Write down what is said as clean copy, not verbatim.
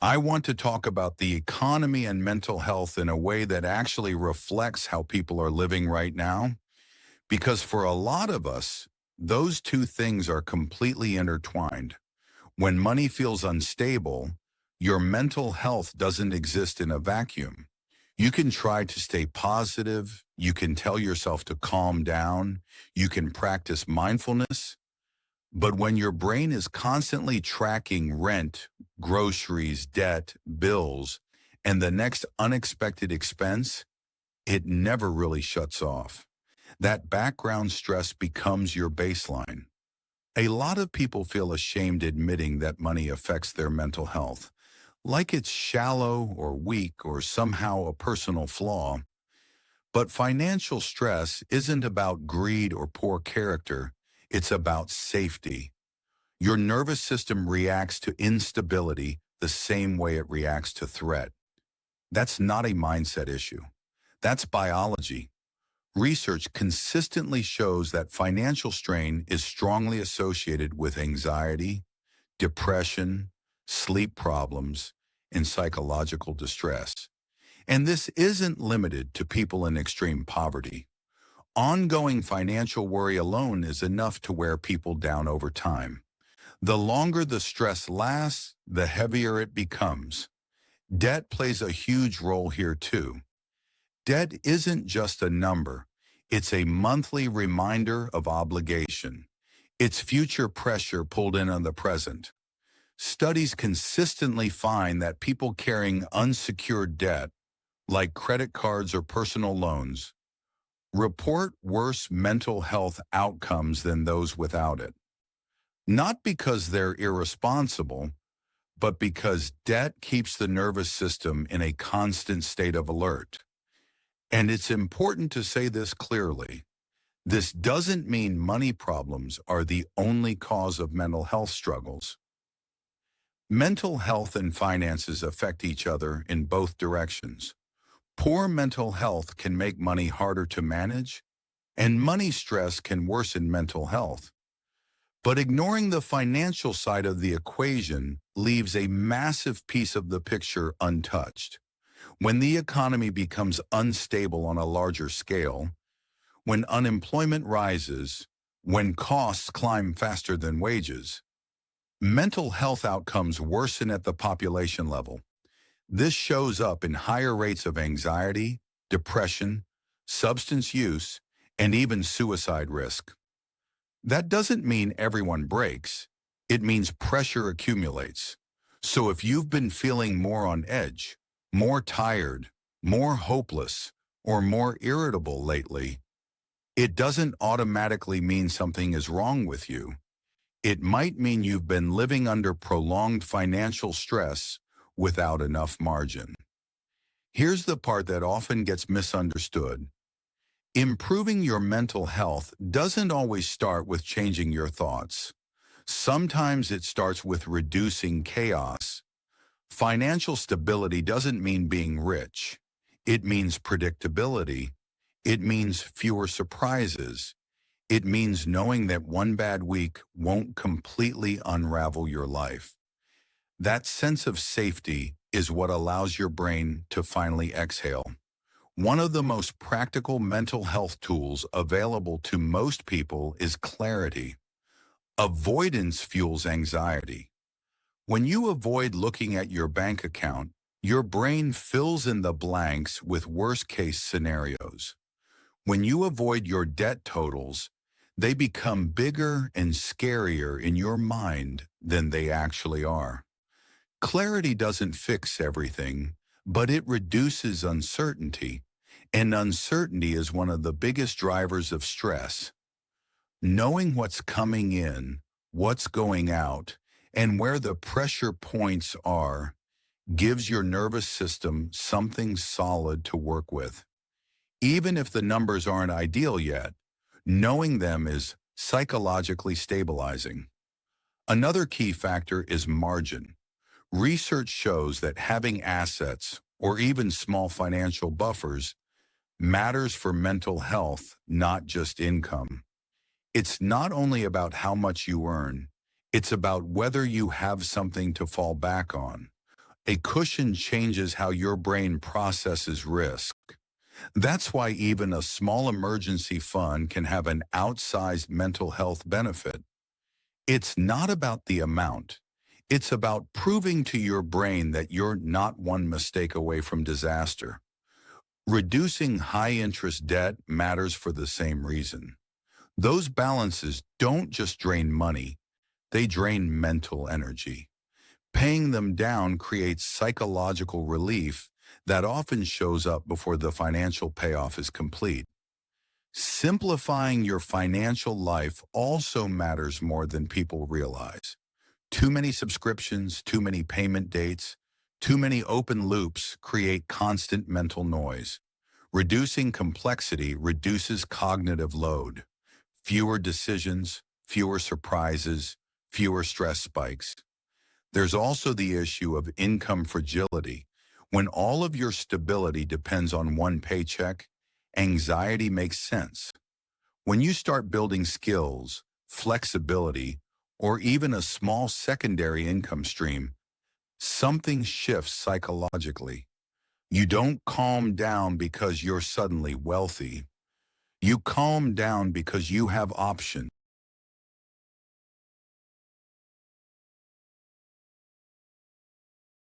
I want to talk about the economy and mental health in a way that actually reflects how people are living right now. Because for a lot of us, those two things are completely intertwined. When money feels unstable, your mental health doesn't exist in a vacuum. You can try to stay positive. You can tell yourself to calm down. You can practice mindfulness. But when your brain is constantly tracking rent, groceries, debt, bills, and the next unexpected expense, it never really shuts off. That background stress becomes your baseline. A lot of people feel ashamed admitting that money affects their mental health, like it's shallow or weak or somehow a personal flaw. But financial stress isn't about greed or poor character, it's about safety. Your nervous system reacts to instability the same way it reacts to threat. That's not a mindset issue. That's biology. Research consistently shows that financial strain is strongly associated with anxiety, depression, sleep problems, and psychological distress. And this isn't limited to people in extreme poverty. Ongoing financial worry alone is enough to wear people down over time. The longer the stress lasts, the heavier it becomes. Debt plays a huge role here too. Debt isn't just a number, it's a monthly reminder of obligation. It's future pressure pulled in on the present. Studies consistently find that people carrying unsecured debt, like credit cards or personal loans, report worse mental health outcomes than those without it. Not because they're irresponsible, but because debt keeps the nervous system in a constant state of alert. And it's important to say this clearly. This doesn't mean money problems are the only cause of mental health struggles. Mental health and finances affect each other in both directions. Poor mental health can make money harder to manage, and money stress can worsen mental health. But ignoring the financial side of the equation leaves a massive piece of the picture untouched. When the economy becomes unstable on a larger scale, when unemployment rises, when costs climb faster than wages, mental health outcomes worsen at the population level. This shows up in higher rates of anxiety, depression, substance use, and even suicide risk. That doesn't mean everyone breaks. It means pressure accumulates. So if you've been feeling more on edge, more tired, more hopeless, or more irritable lately, it doesn't automatically mean something is wrong with you. It might mean you've been living under prolonged financial stress without enough margin. Here's the part that often gets misunderstood. Improving your mental health doesn't always start with changing your thoughts. Sometimes it starts with reducing chaos. Financial stability doesn't mean being rich. It means predictability. It means fewer surprises. It means knowing that one bad week won't completely unravel your life. That sense of safety is what allows your brain to finally exhale. One of the most practical mental health tools available to most people is clarity. Avoidance fuels anxiety. When you avoid looking at your bank account, your brain fills in the blanks with worst-case scenarios. When you avoid your debt totals, they become bigger and scarier in your mind than they actually are. Clarity doesn't fix everything, but it reduces uncertainty, and uncertainty is one of the biggest drivers of stress. Knowing what's coming in, what's going out, and where the pressure points are gives your nervous system something solid to work with. Even if the numbers aren't ideal yet, knowing them is psychologically stabilizing. Another key factor is margin. Research shows that having assets, or even small financial buffers, matters for mental health, not just income. It's not only about how much you earn, it's about whether you have something to fall back on. A cushion changes how your brain processes risk. That's why even a small emergency fund can have an outsized mental health benefit. It's not about the amount. It's about proving to your brain that you're not one mistake away from disaster. Reducing high-interest debt matters for the same reason. Those balances don't just drain money, they drain mental energy. Paying them down creates psychological relief that often shows up before the financial payoff is complete. Simplifying your financial life also matters more than people realize. Too many subscriptions, too many payment dates, too many open loops create constant mental noise. Reducing complexity reduces cognitive load. Fewer decisions, fewer surprises, fewer stress spikes. There's also the issue of income fragility. When all of your stability depends on one paycheck, anxiety makes sense. When you start building skills, flexibility, or even a small secondary income stream, something shifts psychologically. You don't calm down because you're suddenly wealthy. You calm down because you have options.